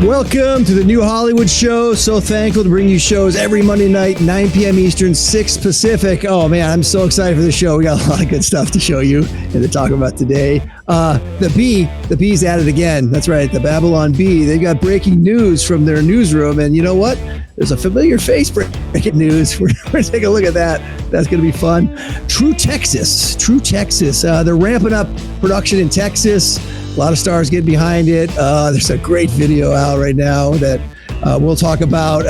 Welcome to the New Hollywood Show. So thankful to bring you shows every Monday night, 9 p.m. Eastern, 6 Pacific. Oh, man, I'm so excited for the show. We got a lot of good stuff to show you and to talk about today. The Bee's at it again. That's right, the Babylon Bee. They've got breaking news from their newsroom. And you know what? There's a familiar face breaking news. We're going to take a look at that. That's going to be fun. True Texas. They're ramping up production in Texas. A lot of stars get behind it. There's a great video out right now that we'll talk about.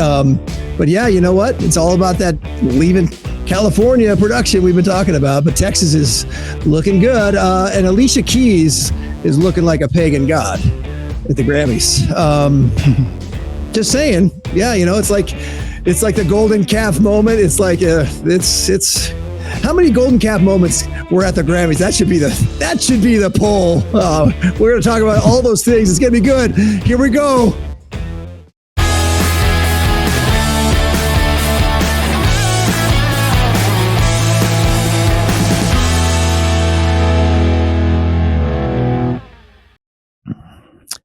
But yeah, you know what? It's all about that leaving California production we've been talking about. But Texas is looking good. And Alicia Keys is looking like a pagan god at the Grammys. Just saying. Yeah, you know, it's like the golden calf moment. It's like it's. How many golden calf moments were at the Grammys? That should be the poll. We're going to talk about all those things. It's going to be good. Here we go.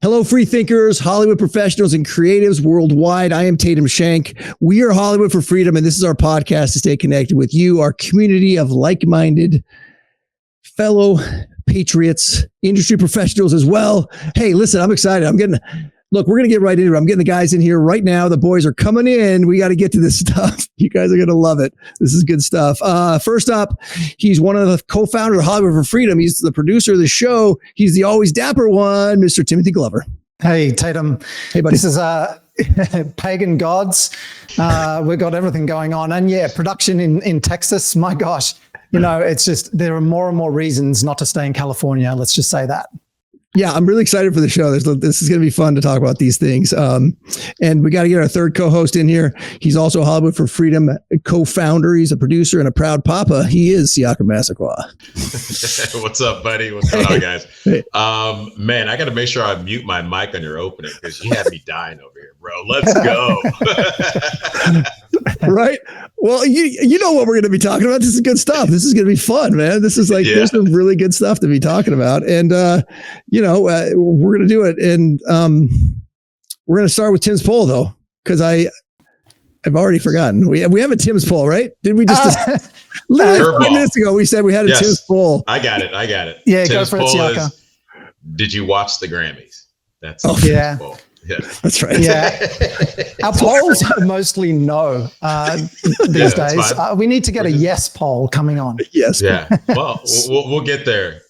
Hello, free thinkers, Hollywood professionals, and creatives worldwide. I am Tatum Shank. We are Hollywood for Freedom, and this is our podcast to stay connected with you, our community of like-minded fellow patriots, industry professionals as well. Hey, listen, I'm excited. We're going to get right into it. I'm getting the guys in here right now. The boys are coming in. We got to get to this stuff. You guys are going to love it. This is good stuff. First up, he's one of the co-founders of Hollywood for Freedom. He's the producer of the show. He's the always dapper one, Mr. Timothy Glover. Hey, Tatum. Hey, buddy. This is pagan gods. We've got everything going on. And yeah, production in Texas, my gosh. You know, it's just, there are more and more reasons not to stay in California. Let's just say that. Yeah, I'm really excited for the show. This is going to be fun to talk about these things. And we got to get our third co-host in here. He's also Hollywood for Freedom co-founder. He's a producer and a proud papa. He is Siaka Massaquoi. What's up, buddy? What's going on, guys? Hey. Man, I got to make sure I mute my mic on your opening because you had me dying over here, bro. Let's go. Right? Well, you know what we're going to be talking about. This is good stuff. This is going to be fun, man. This is there's some really good stuff to be talking about. And, we're going to do it. And we're going to start with Tim's poll, though, because I've already forgotten. We have a Tim's poll, right? Did we just literally 5 minutes ago, we said we had a Tim's poll. I got it. Yeah, Tim's go for it, Siaka. Did you watch the Grammys? That's yeah. Poll. Yeah, that's right. Yeah, our polls are mostly no these days. We need to get a yes poll coming on. Yes. Yeah. Well, we'll get there.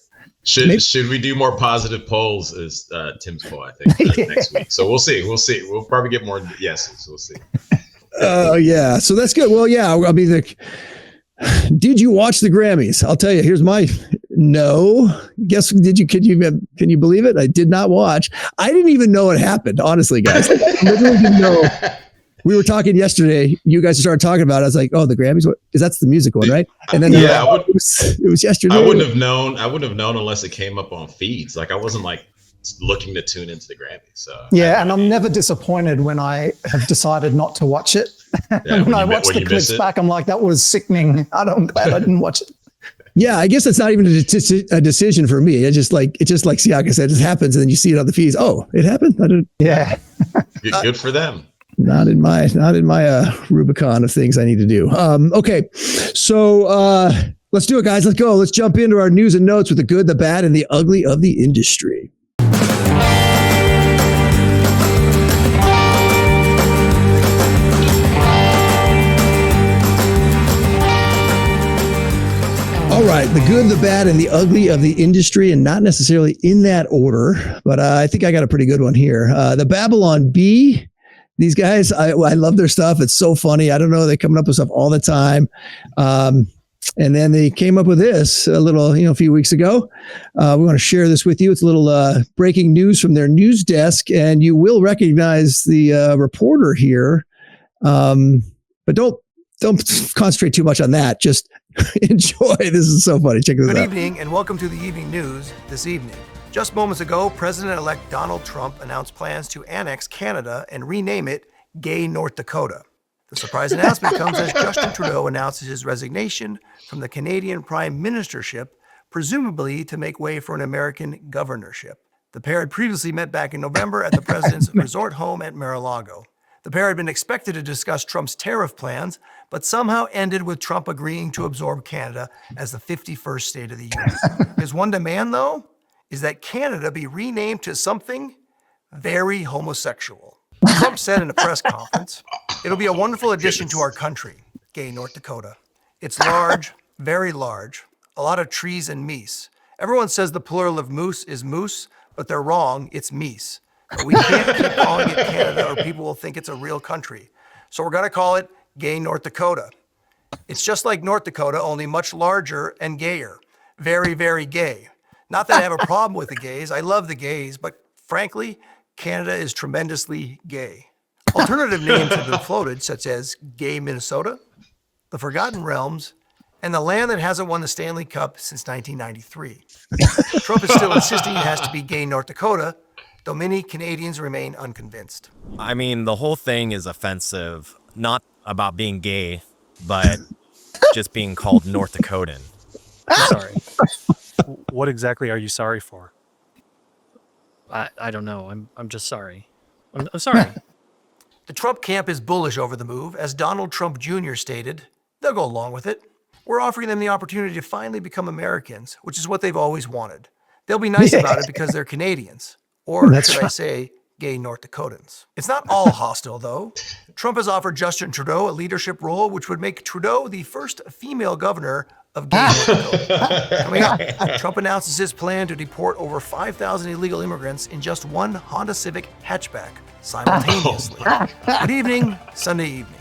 Should we do more positive polls? Is Tim's poll? I think next week. So we'll see. We'll probably get more yeses. We'll see. Yeah. So that's good. Well, yeah. I mean, did you watch the Grammys? I'll tell you. Here's my no. Guess can you believe it? I did not watch. I didn't even know it happened. Honestly, guys, I literally didn't know. We were talking yesterday. You guys started talking about it. I was like, "Oh, the Grammys? What? Because that's the music one, right?" And then it was yesterday. I wouldn't have known unless it came up on feeds. Like I wasn't like looking to tune into the Grammys. So yeah, and I'm never disappointed when I have decided not to watch it. Yeah, when I watch the clips back, I'm like, that was sickening. I'm glad I didn't watch it. Yeah, I guess it's not even a decision for me. It's just like Siaka said, it just happens, and then you see it on the feeds. Oh, it happened. I didn't. Yeah, good for them. Not in my Rubicon of things I need to do. Okay, so let's do it, guys. Let's go. Let's jump into our news and notes with the good, the bad, and the ugly of the industry. All right, the good, the bad, and the ugly of the industry, and not necessarily in that order, but I think I got a pretty good one here. The Babylon Bee. These guys, I love their stuff. It's so funny. I don't know. They're coming up with stuff all the time. And then they came up with this a few weeks ago. We want to share this with you. It's a little breaking news from their news desk, and you will recognize the reporter here. But don't concentrate too much on that. Just enjoy. This is so funny. Check this out. Good evening, and welcome to the evening news this evening. Just moments ago, President-elect Donald Trump announced plans to annex Canada and rename it Gay North Dakota. The surprise announcement comes as Justin Trudeau announces his resignation from the Canadian Prime Ministership, presumably to make way for an American governorship. The pair had previously met back in November at the president's resort home at Mar-a-Lago. The pair had been expected to discuss Trump's tariff plans, but somehow ended with Trump agreeing to absorb Canada as the 51st state of the union. His one demand, though, is that Canada be renamed to something very homosexual. Trump said in a press conference, "It'll be a wonderful addition to our country, gay North Dakota. It's large, very large, a lot of trees and meese. Everyone says the plural of moose is moose, but they're wrong, it's meese. But we can't keep calling it Canada or people will think it's a real country. So we're gonna call it gay North Dakota. It's just like North Dakota, only much larger and gayer. Very, very gay. Not that I have a problem with the gays, I love the gays, but frankly, Canada is tremendously gay." Alternative names have been floated, such as gay Minnesota, the Forgotten Realms, and the land that hasn't won the Stanley Cup since 1993. Trump is still insisting it has to be gay North Dakota, though many Canadians remain unconvinced. I mean, the whole thing is offensive, not about being gay, but just being called North Dakotan. I'm sorry. What exactly are you sorry for? I don't know. I'm just sorry. I'm sorry. The Trump camp is bullish over the move. As Donald Trump Jr. stated, they'll go along with it. "We're offering them the opportunity to finally become Americans, which is what they've always wanted. They'll be nice about it because they're Canadians. Or should I say, gay North Dakotans." It's not all hostile, though. Trump has offered Justin Trudeau a leadership role, which would make Trudeau the first female governor of gay North Dakota. Coming up, Trump announces his plan to deport over 5,000 illegal immigrants in just one Honda Civic hatchback simultaneously. Good evening, Sunday evening.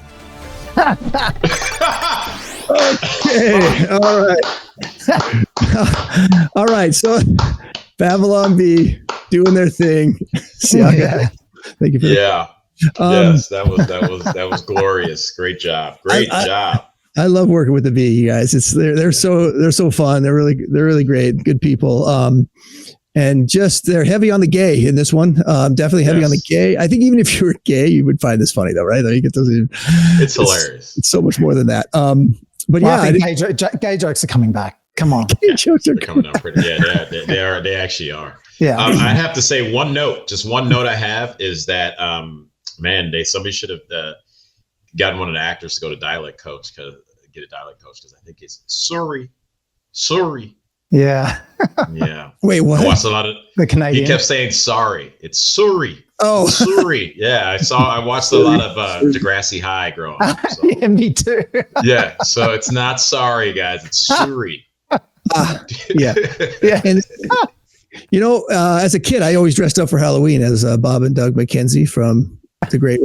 Okay, all right. All right, so Babylon B doing their thing. See how thank you for Yeah. Yes, that was glorious. Great job. Great job. I love working with the B, you guys. They're so fun. They're really great. Good people. And just they're heavy on the gay in this one. Definitely heavy on the gay. I think even if you were gay, you would find this funny though, right? Like It's hilarious. It's so much more than that. But well, I think gay jokes are coming back. Come on. Gay jokes are coming up pretty. Yeah, they are. They actually are. Yeah. I have to say one note I have is that, somebody should have gotten one of the actors to go to dialect coach get a dialect coach because I think it's sorry. Yeah. Yeah. Wait, what? I watched a lot of the Canadian. He kept saying sorry. It's sorry. Oh, sorry. Yeah, I watched a lot of Degrassi High growing up. So. Yeah, me too. Yeah, so it's not sorry, guys. It's sorry. Yeah. And as a kid, I always dressed up for Halloween as Bob and Doug McKenzie from the Great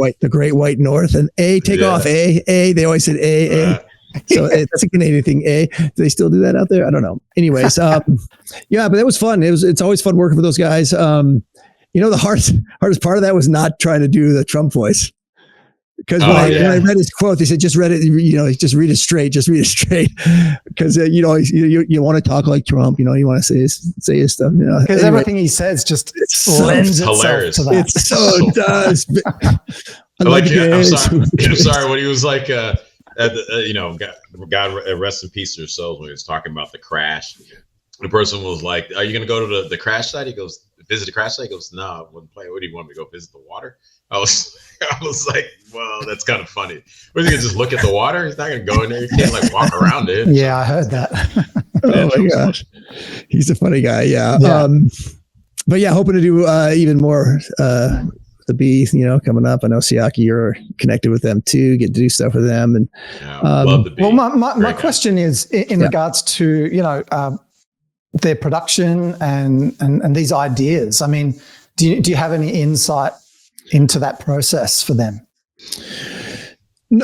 White North. And take off, A. They always said A. So that's a Canadian thing. Do they still do that out there? I don't know. Anyways, but that was fun. It's always fun working for those guys. The hardest part of that was not trying to do the Trump voice. Because when I read his quote, they said, just read it, just read it straight. Because, you want to talk like Trump, you want to say his stuff. Because everything he says just lends itself hilarious. to that. It so does. I'm sorry when he was like, God rest in peace to their souls when he was talking about the crash. The person was like, "Are you going to go to the crash site?" He goes, "Visit the crash site?" He goes, "No, I wouldn't play. What do you want me to go visit the water?" I was like, "Well, that's kind of funny. What, is he going to just look at the water? He's not going to go in there. You can't walk around it." Yeah, I heard that. Oh my gosh, he's a funny guy. Yeah. But yeah, hoping to do even more. The B, coming up. I know Siaki, you're connected with them too. Get to do stuff with them, and love the B. Well, my question is in regards to their production and these ideas. I mean, do you have any insight into that process for them?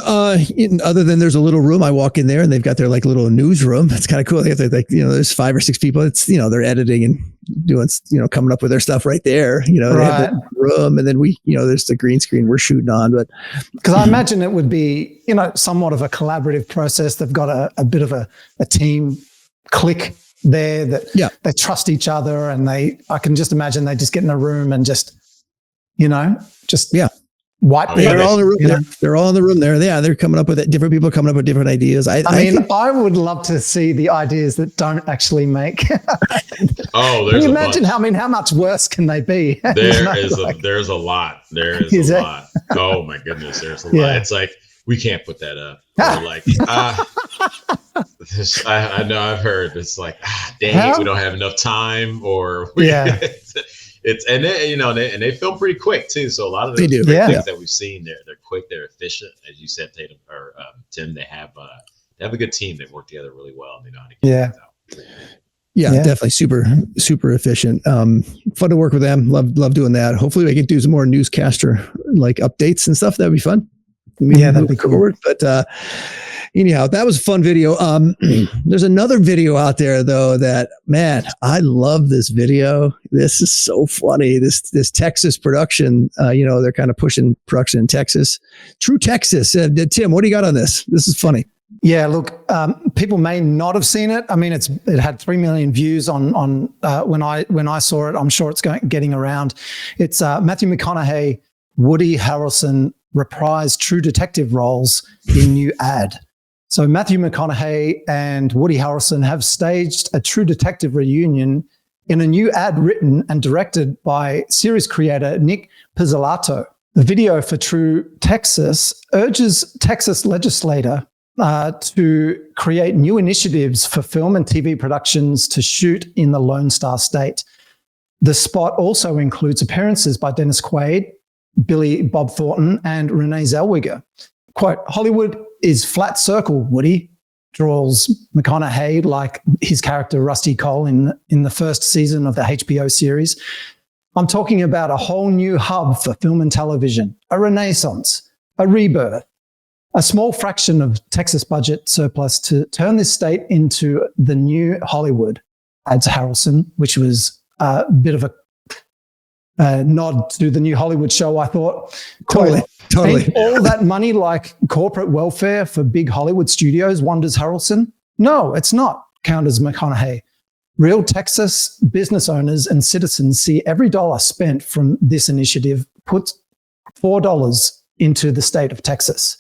Other than there's a little room, I walk in there and they've got their little newsroom. It's kind of cool. They have there's 5 or 6 people. It's, they're editing and doing, coming up with their stuff right there. They have the room, and then we, there's the green screen we're shooting on. But because I imagine it would be, somewhat of a collaborative process. They've got a bit of a team click there that they trust each other, and I can just imagine they just get in a room and white. They're all in the room. They're all in the room there. Yeah, they're coming up with it. Different people coming up with different ideas. I mean, I would love to see the ideas that don't actually make Oh, Can there's you a imagine bunch. how much worse can they be? There's a lot. There is Is a it? lot. Oh my goodness, there's a lot. Yeah. It's like we can't put that up. Or like I know I've heard it's like dang it, we How? don't have enough time, or we Yeah. it's and they, and they film pretty quick too. So a lot of They the do. great Yeah. things that we've seen, they're quick, they're efficient, as you said, Tatum or Tim. They have a good team. They work together really well, and they know how to get Yeah. things out. Yeah, Yeah. definitely super efficient. Fun to work with them. Love doing that. Hopefully we can do some more newscaster like updates and stuff. That'd be fun. Yeah, that'd be cool. Forward. But anyhow, that was a fun video. There's another video out there though that, man, I love this video. This is so funny. This Texas production, they're kind of pushing production in Texas. True Texas. Tim, what do you got on this? This is funny. Yeah, look, people may not have seen it. I mean, it had 3 million views on when I saw it. I'm sure it's getting around. It's Matthew McConaughey, Woody Harrelson reprise True Detective roles in new ad. So Matthew McConaughey and Woody Harrelson have staged a True Detective reunion in a new ad written and directed by series creator Nick Pizzolatto. The video for True Texas urges Texas legislator to create new initiatives for film and TV productions to shoot in the Lone Star State. The spot also includes appearances by Dennis Quaid, Billy Bob Thornton, and Rene Zellweger. Quote, Hollywood is flat circle, Woody, draws McConaughey like his character Rusty Cole in the first season of the HBO series. I'm talking about a whole new hub for film and television, a renaissance, a rebirth, a small fraction of Texas budget surplus to turn this state into the new Hollywood, adds Harrelson, which was a bit of a nod to the new Hollywood show, I thought. Totally. Ain't all that money like corporate welfare for big Hollywood studios, wonders Harrelson? No, it's not, counters McConaughey. Real Texas business owners and citizens see every dollar spent from this initiative put $4 into the state of Texas.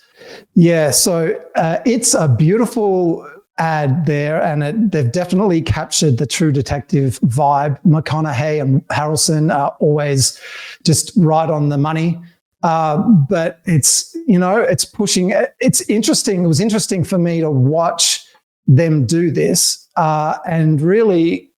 Yeah, so it's a beautiful ad there, and they've definitely captured the True Detective vibe. McConaughey and Harrelson are always just right on the money. But it's, it's pushing. It's interesting. It was interesting for me to watch them do this. And really,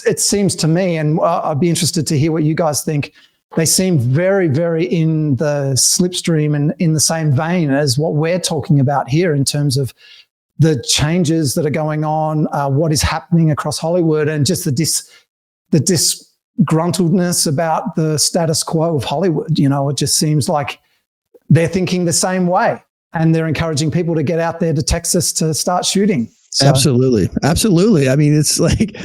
it seems to me, and I'd be interested to hear what you guys think, they seem very, very in the slipstream and in the same vein as what we're talking about here in terms of the changes that are going on, what is happening across Hollywood, and just the disgruntledness about the status quo of Hollywood. It just seems like they're thinking the same way, and they're encouraging people to get out there to Texas to start shooting. So, Absolutely. I mean, it's like,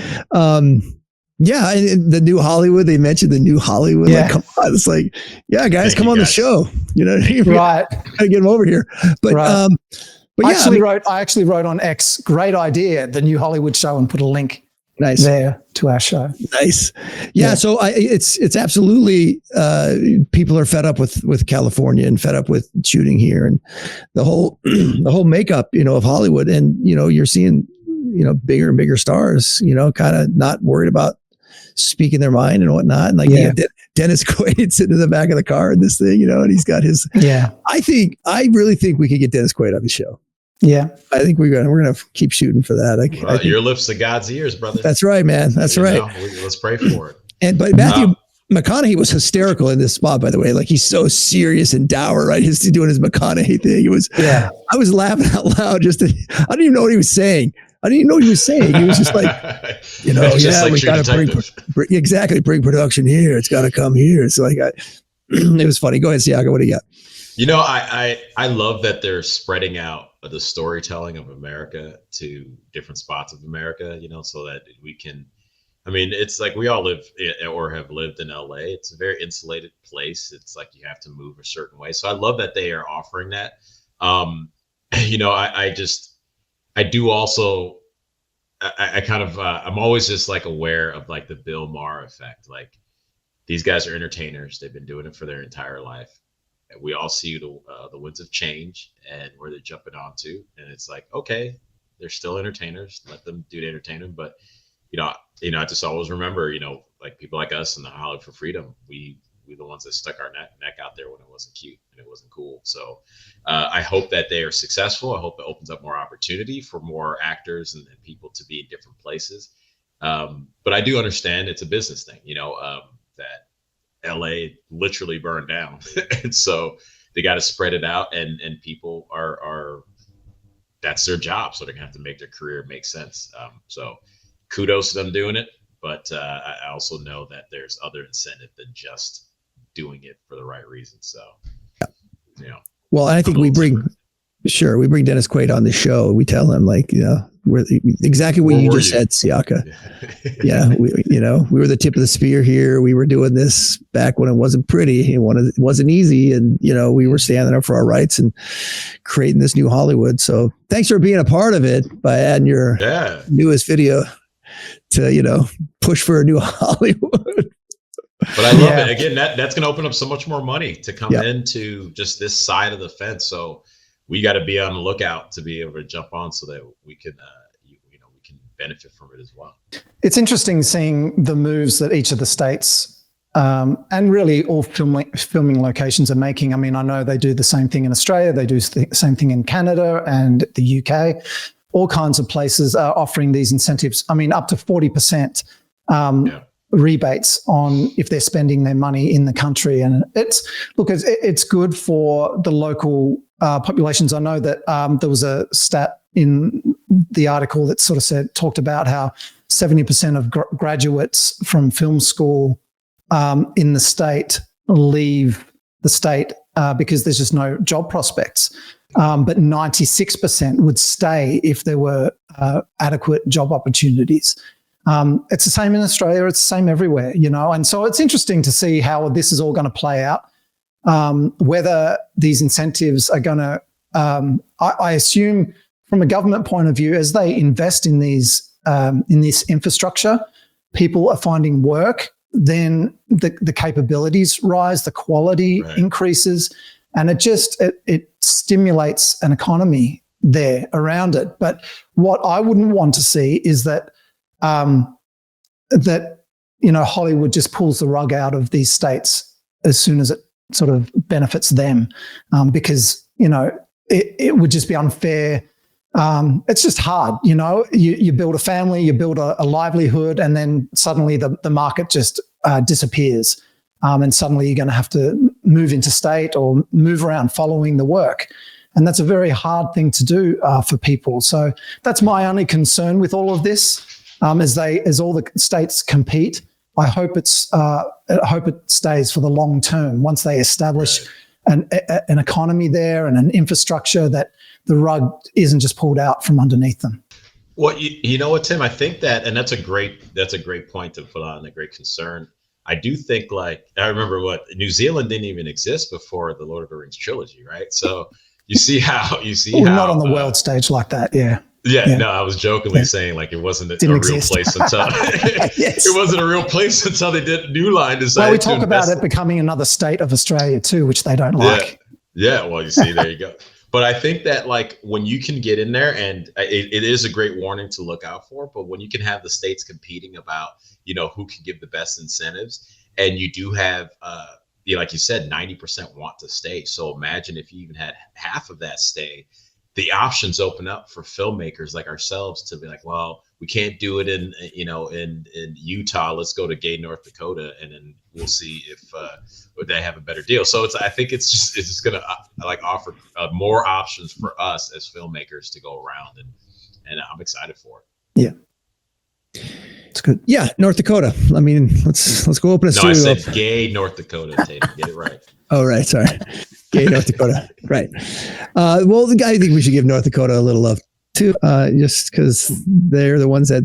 yeah, the new Hollywood. They mentioned the new Hollywood. Yeah. Like, come on, it's like, yeah, guys, Thank come you, on the guys. show. right. Gotta get them over here. But Right. but I yeah, actually wrote on X, great idea, the new Hollywood show, and put a link nice. there to our show. Nice. Yeah. So it's absolutely, people are fed up with California and fed up with shooting here and the whole makeup, of Hollywood. And, you're seeing, bigger and bigger stars, kind of not worried about speaking their mind and whatnot. And like, Yeah. Dennis Quaid sitting in the back of the car in this thing, and he's got his, Yeah. I really think we could get Dennis Quaid on the show. Yeah. I think we're going to keep shooting for that. I think, Your lips to God's ears, brother. that's right, man. That's right. Let's pray for it. But Matthew McConaughey was hysterical in this spot, by the way. Like, he's so serious and dour, right? He's doing his McConaughey thing. It was, Yeah. I was laughing out loud. I didn't even know what he was saying. He was just like, Just we True got to bring production here. It's got to come here. It's like, it was funny. Go ahead, Siaka. What do you got? I love that they're spreading out the storytelling of America to different spots of America, so that we can, it's like we all live or have lived in LA. It's a very insulated place. It's like you have to move a certain way. So I love that they are offering that. I do also, I kind of, I'm always just like aware of like the Bill Maher effect. Like, these guys are entertainers. They've been doing it for their entire life. And we all see the winds of change and where they're jumping onto. And it's like, okay, they're still entertainers. Let them do the entertainment. But I just always remember, like people like us in the Hollywood for Freedom, we the ones that stuck our neck out there when it wasn't cute and it wasn't cool. So I hope that they are successful. I hope it opens up more opportunity for more actors and people to be in different places. But I do understand it's a business thing, that LA literally burned down. And so they got to spread it out, and people are that's their job. So they're gonna have to make their career make sense. So kudos to them doing it. But I also know that there's other incentive than just doing it for the right reasons. So, Well, I think we bring Dennis Quaid on the show. We tell him we're exactly what you just said, Siaka. Yeah, we were the tip of the spear here. We were doing this back when it wasn't pretty. It wasn't easy, and we were standing up for our rights and creating this new Hollywood. So, thanks for being a part of it by adding your newest video to push for a new Hollywood. But I love it. Again, that's going to open up so much more money to come into just this side of the fence. So we got to be on the lookout to be able to jump on so that we can, we can benefit from it as well. It's interesting seeing the moves that each of the states and really all filming locations are making. I mean, I know they do the same thing in Australia. They do the same thing in Canada and the UK. All kinds of places are offering these incentives. I mean, up to 40%. Rebates on if they're spending their money in the country, and it's good for the local populations. I know that there was a stat in the article that sort of talked about how 70% of graduates from film school in the state leave the state because there's just no job prospects. But 96% would stay if there were adequate job opportunities. It's the same in Australia. It's the same everywhere, and so it's interesting to see how this is all going to play out, whether these incentives are going to, I assume from a government point of view, as they invest in this infrastructure, people are finding work, then the capabilities rise, the quality increases, and it stimulates an economy there around it. But what I wouldn't want to see is that Hollywood just pulls the rug out of these states as soon as it sort of benefits them, because it would just be unfair. It's just hard, you build a family, you build a livelihood, and then suddenly the market just disappears, and suddenly you're going to have to move interstate or move around following the work. And that's a very hard thing to do for people. So that's my only concern with all of this. As all the states compete, I hope it stays for the long term. Once they establish an economy there and an infrastructure, that the rug isn't just pulled out from underneath them. Well, you know what, Tim? I think that, and that's a great point to put on, a great concern. I do think, I remember New Zealand didn't even exist before the Lord of the Rings trilogy, right? So you see how not on the world stage like that, yeah. Yeah, no, I was jokingly saying it wasn't a real place until it wasn't a real place until they did New Line decided. Well, we talk about it becoming another state of Australia too, which they don't like. Yeah, well, you see, there you go. But I think that when you can get in there, and it is a great warning to look out for, but when you can have the states competing about, who can give the best incentives, and you do have, like you said, 90% want to stay. So imagine if you even had half of that stay, the options open up for filmmakers like ourselves to be like, well, we can't do it in Utah. Let's go to gay North Dakota, and then we'll see if they have a better deal. So I think it's just going to offer more options for us as filmmakers to go around, and I'm excited for it. Yeah, it's good. Yeah, North Dakota. I mean, let's go open a studio. No, I said gay North Dakota. Tatum, get it right. Oh, right. Sorry. Gay North Dakota. Right. Well, I think we should give North Dakota a little love too, just because they're the ones that,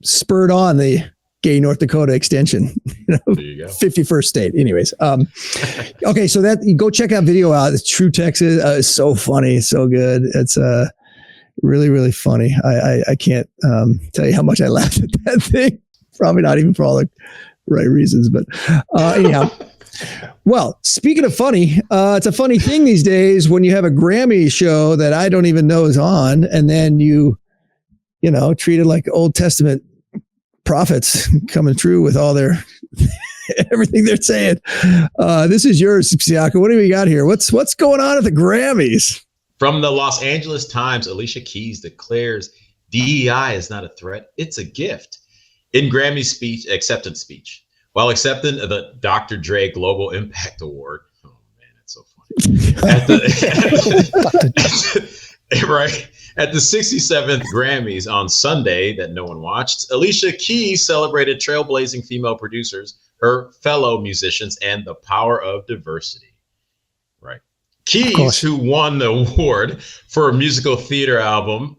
spurred on the gay North Dakota extension, There you go. 51st state. Anyways. Okay. So you go check that video out. It's True Texas. It's so funny. So good. It's really, really funny. I can't tell you how much I laughed at that thing. Probably not even for all the right reasons, but anyhow. Well, speaking of funny, it's a funny thing these days when you have a Grammy show that I don't even know is on, and then you treat it like Old Testament prophets coming true with all their everything they're saying. This is yours, Siaka. What do we got here? What's going on at the Grammys? From the Los Angeles Times, Alicia Keys declares DEI is not a threat, it's a gift. In Grammy speech, acceptance speech, while accepting the Dr. Dre Global Impact Award. Oh man, that's so funny. Right. At the 67th Grammys on Sunday that no one watched, Alicia Keys celebrated trailblazing female producers, her fellow musicians, and the power of diversity. Right. Keys, who won the award for a musical theater album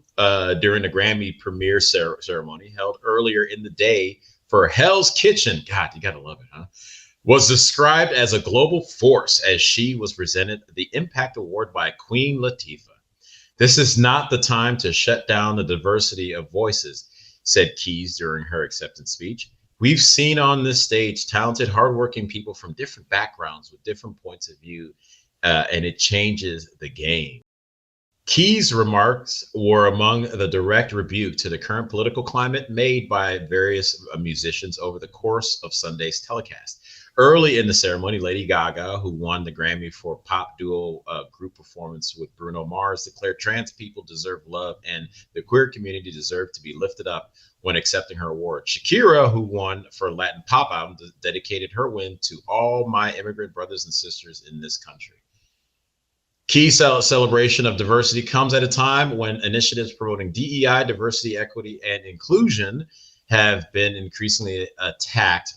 during the Grammy premiere ceremony held earlier in the day for Hell's Kitchen, God, you gotta love it, huh? Was described as a global force as she was presented the Impact Award by Queen Latifah. This is not the time to shut down the diversity of voices, said Keys during her acceptance speech. We've seen on this stage talented, hardworking people from different backgrounds with different points of view, and it changes the game. Keys' remarks were among the direct rebuke to the current political climate made by various musicians over the course of Sunday's telecast. Early in the ceremony, Lady Gaga, who won the Grammy for pop duo group performance with Bruno Mars, declared trans people deserve love and the queer community deserved to be lifted up when accepting her award. Shakira, who won for Latin pop album, dedicated her win to all my immigrant brothers and sisters in this country. Keys' celebration of diversity comes at a time when initiatives promoting DEI, diversity, equity, and inclusion have been increasingly attacked.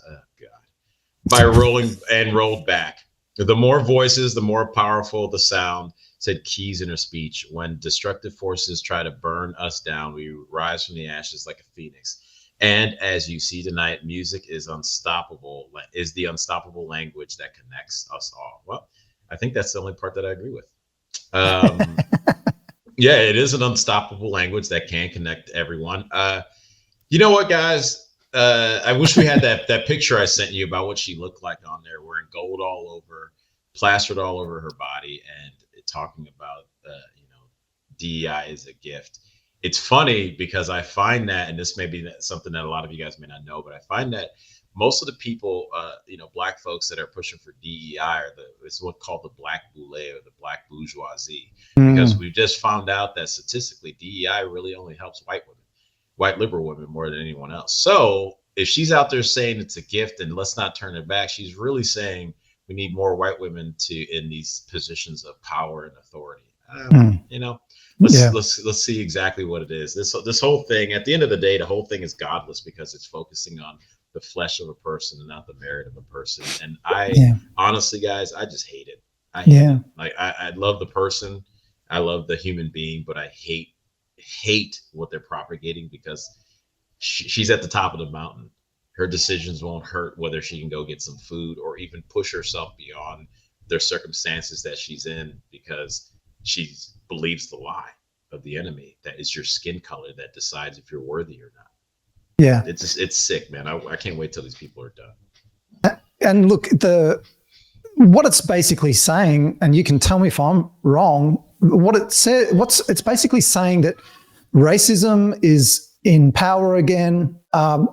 By rolled back. The more voices, the more powerful the sound, said Keys in her speech. When destructive forces try to burn us down, we rise from the ashes like a phoenix. And as you see tonight, music is unstoppable, is the unstoppable language that connects us all. Well, I think that's the only part that I agree with. Yeah, it is an unstoppable language that can connect everyone. You know what, guys? I wish we had that picture I sent you about what she looked like on there, wearing gold all over, plastered all over her body, and talking about DEI is a gift. It's funny because I find that, and this may be something that a lot of you guys may not know, but I find that most of the people, Black folks that are pushing for DEI it's what's called the Black boule or the Black bourgeoisie, because we've just found out that statistically DEI really only helps white liberal women more than anyone else. So if she's out there saying it's a gift and let's not turn it back, she's really saying we need more white women in these positions of power and authority. Let's see exactly what it is. This whole thing, at the end of the day, the whole thing is godless because it's focusing on the flesh of a person and not the merit of a person. And honestly, guys, I just hate it. I hate it. Like I love the person, I love the human being, but I hate what they're propagating because she's at the top of the mountain. Her decisions won't hurt whether she can go get some food or even push herself beyond their circumstances that she's in because she believes the lie of the enemy that it's your skin color that decides if you're worthy or not. Yeah, it's sick, man. I can't wait till these people are done. And look, what it's basically saying, and you can tell me if I'm wrong, it's basically saying that racism is in power again.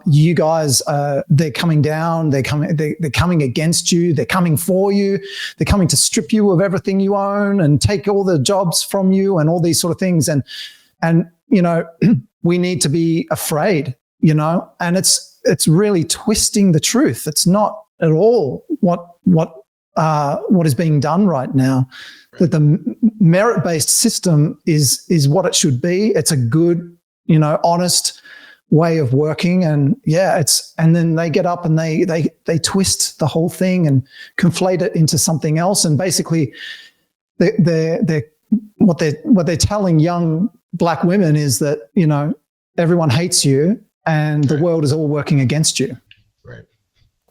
You guys, they're coming down. They're coming against you. They're coming for you. They're coming to strip you of everything you own and take all the jobs from you and all these sort of things. And we need to be afraid. And it's really twisting the truth. It's not at all what is being done right now. That the merit-based system is what it should be. It's a good, honest way of working, and and then they get up and they twist the whole thing and conflate it into something else. And basically, what they're telling young Black women is that everyone hates you and the world is all working against you. Right.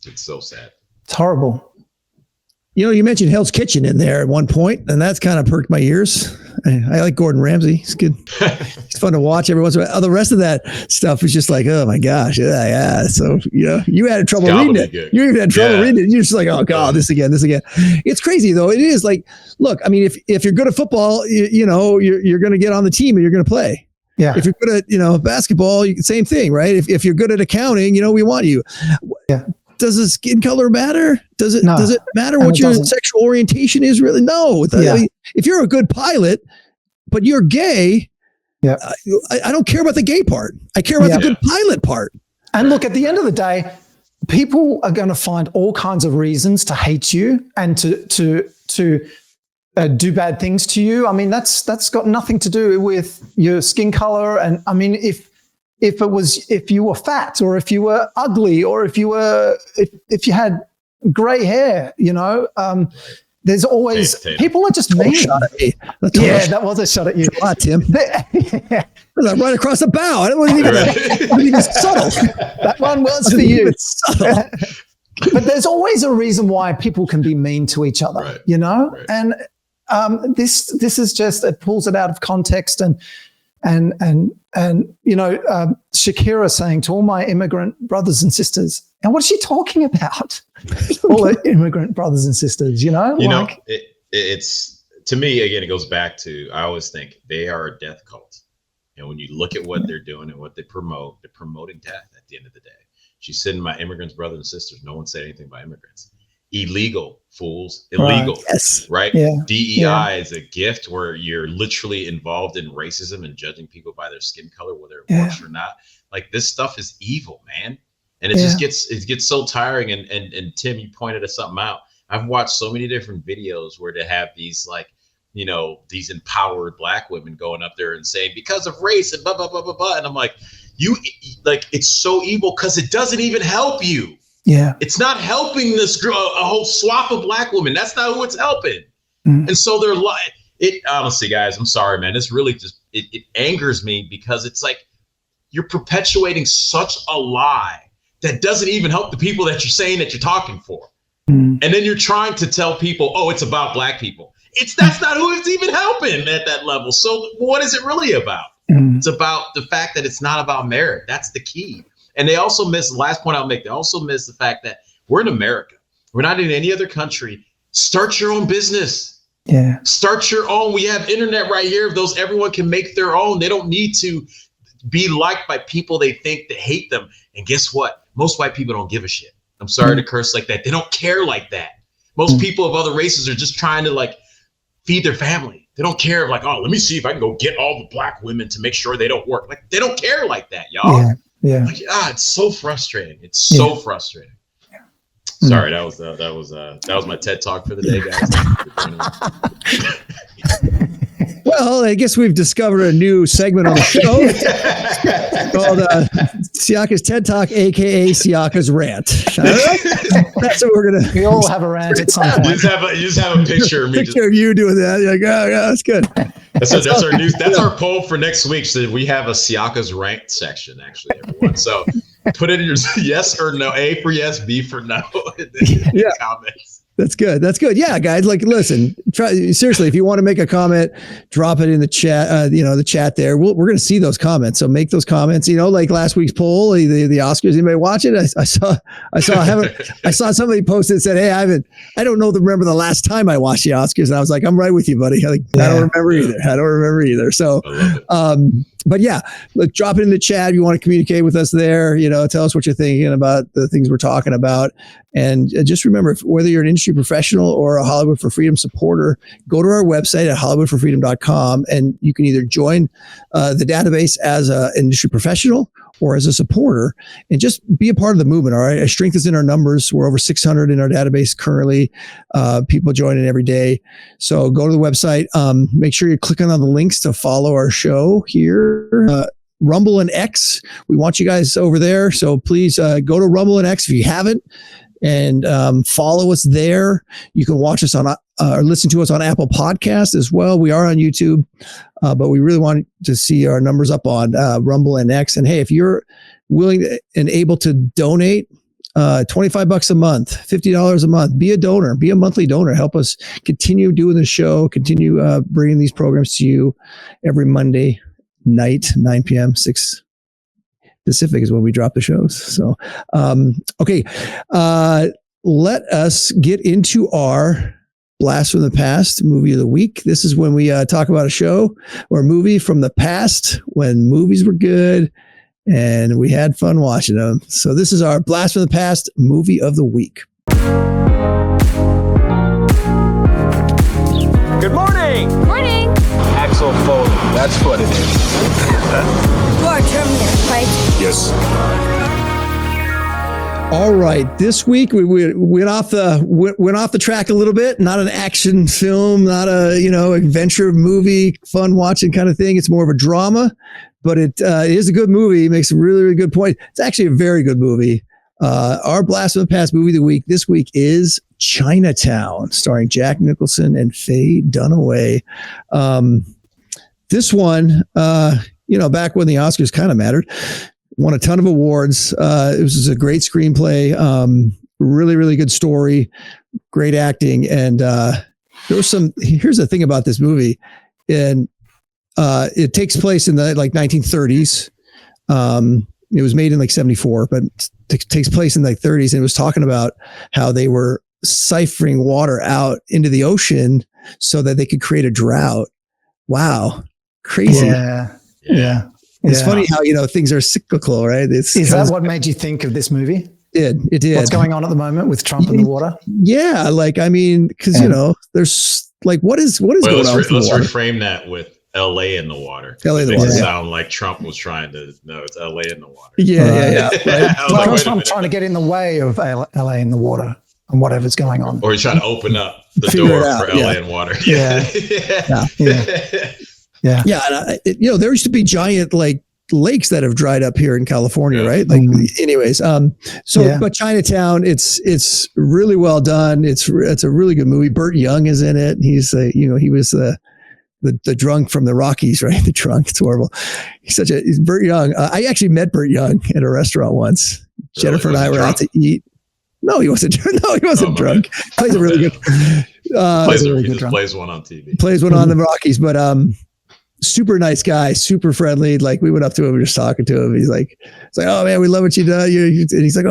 It's so sad. It's horrible. You mentioned Hell's Kitchen in there at one point, and that's kind of perked my ears. I like Gordon Ramsay. He's good. It's fun to watch every once in a while. The rest of that stuff is just like, oh my gosh. Yeah. So, you had trouble reading it. You even had trouble reading it. You're just like, oh God, this again. It's crazy though. It is like, look, I mean, if you're good at football, you're going to get on the team and you're going to play. Yeah. If you're good at, basketball, same thing, right? If you're good at accounting, we want you. Yeah. Does the skin color matter? Does it matter And what it your doesn't. sexual orientation is really? No. Yeah. I mean, if you're a good pilot, but you're gay, Yeah. I don't care about the gay part. I care about the good pilot part. And look, at the end of the day, people are going to find all kinds of reasons to hate you and to do bad things to you. I mean, that's got nothing to do with your skin color. And I mean, if you were fat, or if you were ugly, or if you had gray hair, there's always people are just mean. Shot at me. That was a shot at you. Come on, Tim. Yeah. Right across the bow. I wasn't even subtle. That one was for you. But there's always a reason why people can be mean to each other, Right. And this is just, it pulls it out of context, and Shakira saying to all my immigrant brothers and sisters, and what is she talking about? All the immigrant brothers and sisters, it's, to me, again, it goes back to, I always think they are a death cult. And when you look at what they're doing and what they promote, they're promoting death at the end of the day. She's sitting, my immigrants, brothers and sisters. No one said anything about immigrants. Illegal, fools. Illegal. Right. Yes. Right? Yeah. DEI is a gift where you're literally involved in racism and judging people by their skin color, whether it works or not. Like, this stuff is evil, man. And it just gets so tiring. And Tim, you pointed something out. I've watched so many different videos where they have these, like, these empowered Black women going up there and saying, because of race and blah, blah, blah, blah, blah. And I'm like, it's so evil because it doesn't even help you. Yeah. It's not helping this girl, a whole swath of Black women. That's not who it's helping. And so they're like, honestly, guys, I'm sorry, man. It's really just, it angers me because it's like, you're perpetuating such a lie that doesn't even help the people that you're saying that you're talking for. And then you're trying to tell people, oh, it's about Black people. That's not who it's even helping at that level. So what is it really about? It's about the fact that it's not about merit. That's the key. And they also miss, the last point I'll make, they also miss the fact that we're in America. We're not in any other country. Start your own business. Yeah. Start your own. We have internet right here. Everyone can make their own. They don't need to be liked by people they think that hate them. And guess what? Most white people don't give a shit. I'm sorry to curse like that. They don't care like that. Most people of other races are just trying to, like, feed their family. They don't care, like, oh, let me see if I can go get all the Black women to make sure they don't work. Like, they don't care like that, y'all. Yeah. Like, it's so frustrating. It's so frustrating. Sorry, that was my TED talk for the day, guys. Well, I guess we've discovered a new segment on the show called Siaka's TED Talk, aka Siaka's Rant. That's what we're gonna. We all have a rant at some point. You just have a picture of me. Picture of you doing that. You're like, oh, yeah, that's good. That's our news. That's our poll for next week. So we have a Siaka's Rant section, actually, everyone. So put it in your yes or no. A for yes, B for no. In the comments. That's good. That's good. Yeah, guys, like, listen, seriously, if you want to make a comment, drop it in the chat, the chat there. We're going to see those comments. So make those comments, like last week's poll, the Oscars. Anybody watch it? I saw somebody posted and said, hey, I don't remember the last time I watched the Oscars. And I was like, I'm right with you, buddy. I don't remember either. So, but yeah, look, drop it in the chat if you want to communicate with us there. Tell us what you're thinking about the things we're talking about. And just remember, whether you're an industry professional or a Hollywood for Freedom supporter, go to our website at hollywoodforfreedom.com, and you can either join the database as an industry professional or as a supporter, and just be a part of the movement. All right. Our strength is in our numbers. We're over 600 in our database currently. People joining every day. So go to the website. Make sure you're clicking on the links to follow our show here. Rumble and X. We want you guys over there. So please go to Rumble and X if you haven't, and follow us there. You can watch us on or listen to us on Apple Podcasts as well. We are on YouTube, but we really want to see our numbers up on Rumble and X. And hey, if you're willing and able to donate $25 a month, $50 a month, be a donor, be a monthly donor. Help us continue doing the show, continue bringing these programs to you every Monday night, 9 p.m., 6 Pacific is when we drop the shows. So, okay. Let us get into our Blast from the Past movie of the week. This is when we talk about a show or a movie from the past when movies were good and we had fun watching them. So this is our Blast from the Past movie of the week. Good morning. Morning. Axel Foley. That's what it is. You are Terminator, right? Yes. All right, this week we went off the track a little bit. Not an action film, not a adventure movie, fun watching kind of thing. It's more of a drama, but it is a good movie. It makes a really, really good point. It's actually a very good movie. Our Blast from the Past movie of the week this week is Chinatown, starring Jack Nicholson and Faye Dunaway. This one, back when the Oscars kind of mattered, won a ton of awards. It was a great screenplay, really, really good story, great acting. And here's the thing about this movie. And it takes place in the 1930s. It was made in 74, but takes place in the 30s. And it was talking about how they were siphoning water out into the ocean so that they could create a drought. Wow. Crazy. Yeah. It's funny how, things are cyclical, right? Is that what made you think of this movie? It did. What's going on at the moment with Trump in the water? Yeah. Because, there's what is going on? Let's reframe that with LA in the water. LA in the water. It water. sound like Trump was trying to, no, it's LA in the water. Yeah. Right. Trump trying to get in the way of LA in the water and whatever's going on. Or he's trying to open up the door for LA in water. Yeah. And there used to be giant lakes that have dried up here in California, right? Anyways, but Chinatown, it's really well done. It's a really good movie. Burt Young is in it. He's he was the drunk from the Rockies, right? The drunk. It's horrible. He's Burt Young. I actually met Burt Young at a restaurant once. Really? Jennifer and I were out to eat. No, he wasn't. No, he wasn't drunk. Plays a really good. Plays one on TV. Plays one on the Rockies, but super nice guy, super friendly. We went up to him, just talking to him. He's like, oh man, we love what you do. And he's like,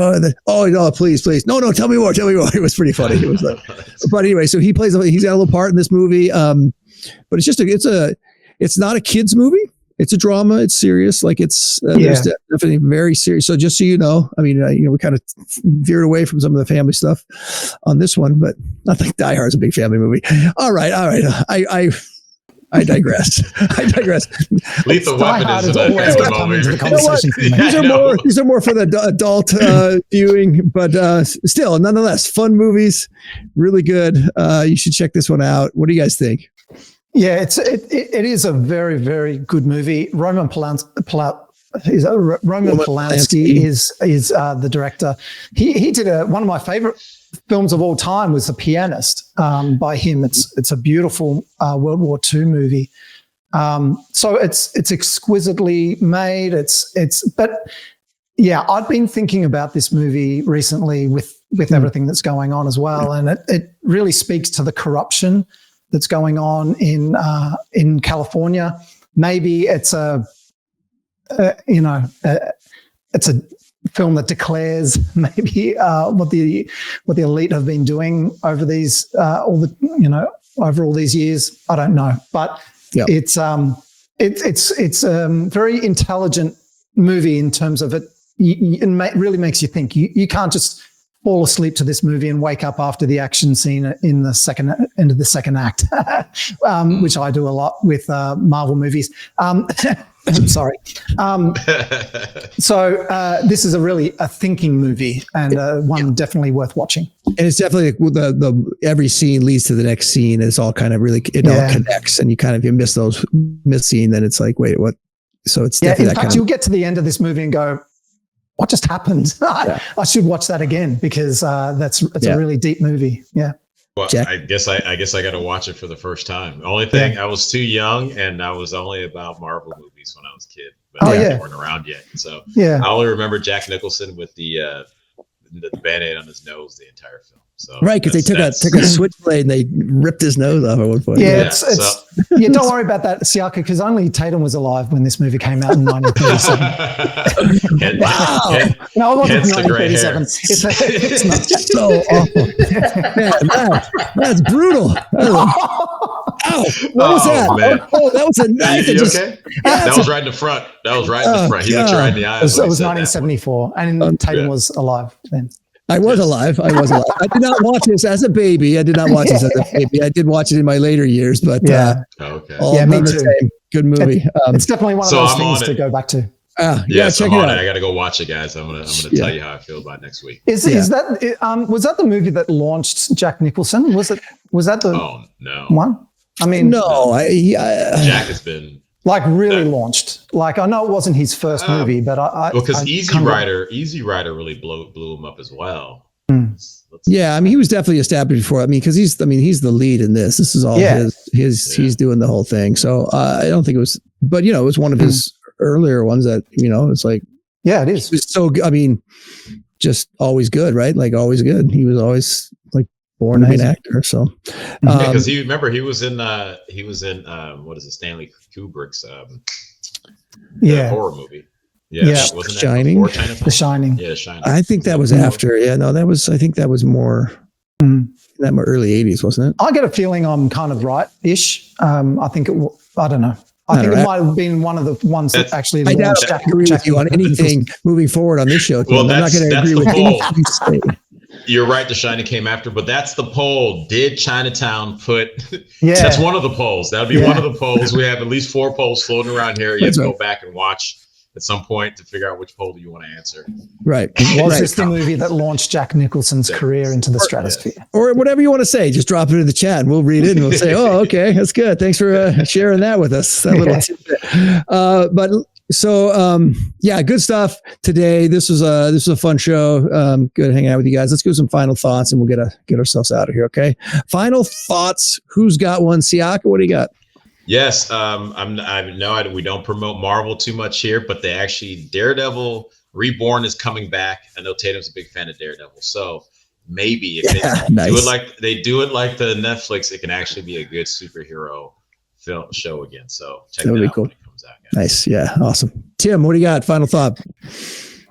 oh, please. No, tell me more. It was pretty funny. It was but anyway, so he's got a little part in this movie. But it's not a kid's movie. It's a drama. It's serious. There's definitely very serious. So just so you know, we kind of veered away from some of the family stuff on this one, but not like Die Hard's a big family movie. All right. I digress. Lethal Weapon is at the moment. These are more for the adult viewing, but still, nonetheless, fun movies, really good. You should check this one out. What do you guys think? Yeah, it is a very, very good movie. Roman Polanski is the director. He did one of my favorite films of all time was The Pianist by him. It's a beautiful World War II movie. So it's exquisitely made. But yeah, I've been thinking about this movie recently with everything that's going on as well, and it really speaks to the corruption that's going on in California. Maybe it's it's a film that declares maybe what the elite have been doing over these over all these years. I don't know, but it's a very intelligent movie in terms of it. It really makes you think. You can't just fall asleep to this movie and wake up after the action scene in the end of the second act, which I do a lot with Marvel movies. I'm sorry. So this is a thinking movie and one definitely worth watching. And it's definitely the every scene leads to the next scene. It's all kind of all connects, and you miss those scene, then it's like, wait, what? So it's definitely in fact, you'll get to the end of this movie and go, what just happened? I should watch that again because it's a really deep movie. Yeah. Well, Jack? I guess I got to watch it for the first time. The only thing, I was too young, and I was only about Marvel movies when I was a kid, but they weren't around yet. So I only remember Jack Nicholson with the the Band-Aid on his nose the entire film. So Right, because they took a switchblade and they ripped his nose off at one point. Yeah, don't worry about that, Siaka, because only Tatum was alive when this movie came out in 1937. Wow. No, it wasn't Hence the gray 1937. hair. It's not. So awful. Man, that's brutal. Ow! What was that? Man. Oh, that was a knife. You okay? That was right in the front. That was right in the front. He looked you right in the eyes. It was 1974, and Tatum was alive then. I was alive. I did not watch this as a baby. I did not watch this as a baby. I did watch it in my later years, but Okay. Me too. Same. Good movie. It's definitely one of those things to go back to. Check it out. I got to go watch it, guys. I'm gonna tell you how I feel about next week. Was that the movie that launched Jack Nicholson? Was that the one? I mean, no. Jack has been really launched. Like, I know it wasn't his first movie, but because Easy Rider really blew him up as well. Yeah, I mean, he was definitely established before. I mean, because he's the lead in this. This is all his. He's doing the whole thing. So I don't think it was, but it was one of his earlier ones that it's like, it is. It was so good. I mean, just always good, right? Like always good. He was always like born to be an actor. So because he was in what is it, Stanley Kubrick's horror movie. Wasn't Shining. The Shining. Yeah, Shining. I think that was after. Yeah, no, I think that was more that more early 80s, wasn't it? I get a feeling I'm kind of right-ish. I think I don't know. I think it might have been one of the ones that actually I doubt I agree with you on anything moving forward on this show. Well, I'm not going to agree with anything you say. You're right. The Shining came after, but that's the poll. Did Chinatown put? That's one of the polls. That would be one of the polls. We have at least 4 polls floating around here. You have to go back and watch at some point to figure out which poll do you want to answer. Right. Was this the movie that launched Jack Nicholson's career into the stratosphere? Or whatever you want to say, just drop it in the chat and we'll read it and we'll say, oh, okay, that's good. Thanks for sharing that with us. That little tidbit. Good stuff today. This was a fun show. Good hanging out with you guys. Let's go some final thoughts and we'll get ourselves out of here. Okay. Final thoughts. Who's got one? Siaka, what do you got? Yes, we don't promote Marvel too much here, but they actually Daredevil Reborn is coming back. I know Tatum's a big fan of Daredevil, so maybe if they do it like the Netflix, it can actually be a good superhero show again. So check that out when it comes out, guys. Nice, yeah, awesome. Tim, what do you got? Final thought.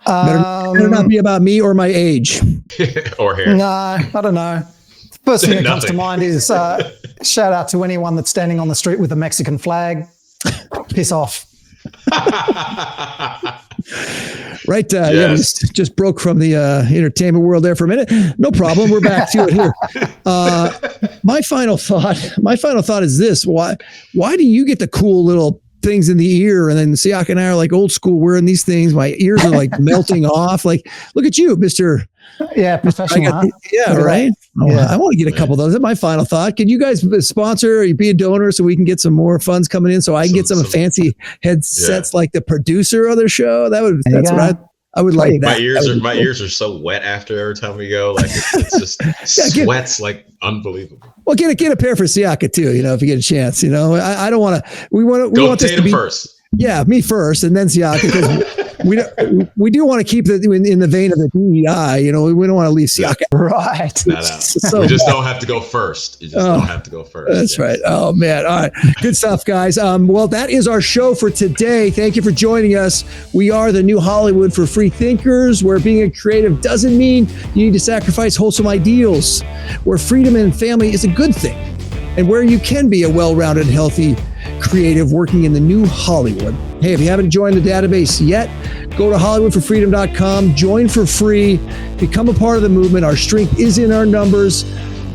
Better not be about me or my age or hair. No, I don't know. First thing that comes to mind is shout out to anyone that's standing on the street with a Mexican flag. Piss off. Right. We just broke from the entertainment world there for a minute. No problem. We're back to it here. My final thought is this. Why do you get the cool little things in the ear? And then Siaka and I are like old school wearing these things. My ears are like melting off. Like, look at you, Mr. Yeah, professional. Right. I want to get a couple of those. That's my final thought. Can you guys sponsor or be a donor so we can get some more funds coming in so I can get some fancy headsets like the producer of the show? That's what I would like. My ears are so wet after every time we go. Like it's just sweats like unbelievable. Well, get a pair for Siaka too. If you get a chance. I don't want to. We want this to be first. Yeah, me first, and then Siaka, because we do want to keep it in the vein of the DEI. We don't want to leave Siaka. Right. No. We just don't have to go first. You just don't have to go first. That's right. Oh man. All right. Good stuff, guys. Well, that is our show for today. Thank you for joining us. We are the New Hollywood for free thinkers, where being a creative doesn't mean you need to sacrifice wholesome ideals, where freedom and family is a good thing, and where you can be a well-rounded, healthy creative working in the new Hollywood. Hey, if you haven't joined the database yet, go to hollywoodforfreedom.com, join for free, become a part of the movement. Our strength is in our numbers.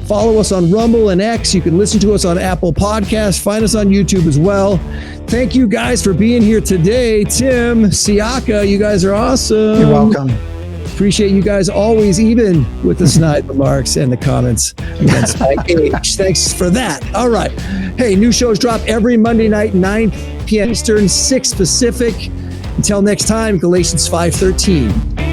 Follow us on Rumble and X. You can listen to us on Apple Podcasts. Find us on YouTube as well. Thank you guys for being here today. Tim, Siaka, you guys are awesome. You're welcome. Appreciate you guys always, even with the snide remarks and the comments against my age. Thanks for that. All right. Hey, new shows drop every Monday night, 9 p.m. Eastern, 6 Pacific. Until next time, Galatians 5:13.